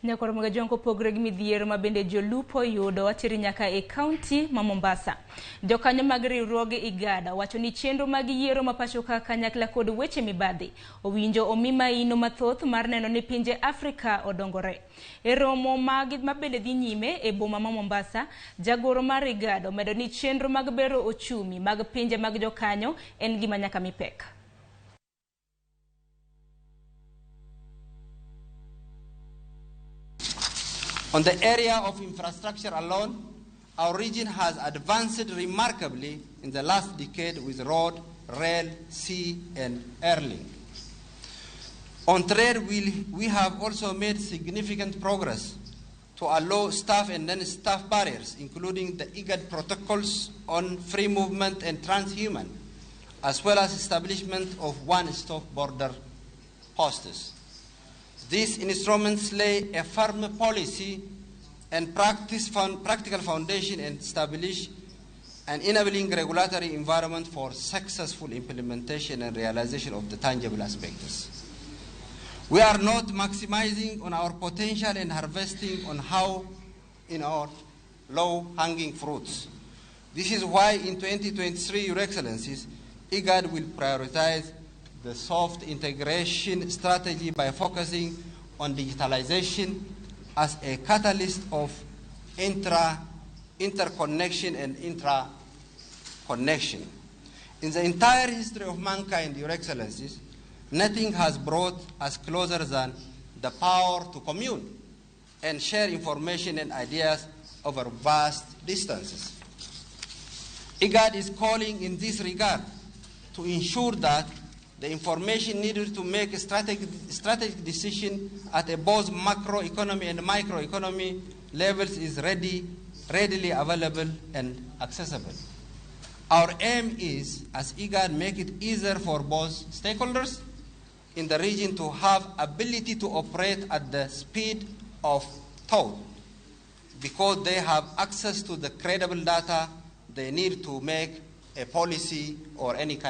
Nyakoro mga jonko pogre gi midhiero ma bende jolupo yudo watiri nyaka e kaunti ma Mombasa. Jokanyo mag riwruoge IGAD wacho ni chenro mag yiero ma pacho ka kanyakla kod weche mibadhi owinjo omi maino mathoth mar neno ni pinje Afrika odongore. E romo ma bende dhi nyime e boma ma Mombasa, jagoro mar IGAD omedo ni chenro mag bero ochumi mag pinje mag jokanyo en gima nyaka mipek. On the area of infrastructure alone, our region has advanced remarkably in the last decade with road, rail, sea, and air link. On trade, we have also made significant progress to allow staff and non-staff barriers, including the IGAD protocols on free movement and transhuman, as well as establishment of one-stop border posts. These instruments lay a firm policy and practical foundation and establish an enabling regulatory environment for successful implementation and realization of the tangible aspects. We are not maximizing on our potential and harvesting on how in our low-hanging fruits. This is why in 2023, Your Excellencies, IGAD will prioritize the soft integration strategy by focusing on digitalization as a catalyst of interconnection and intra-connection. In the entire history of mankind, Your Excellencies, nothing has brought us closer than the power to commune and share information and ideas over vast distances. IGAD is calling in this regard to ensure that the information needed to make a strategic decision at both macroeconomy and microeconomy levels is readily available and accessible. Our aim is, as IGAD, make it easier for both stakeholders in the region to have ability to operate at the speed of thought because they have access to the credible data they need to make a policy or any kind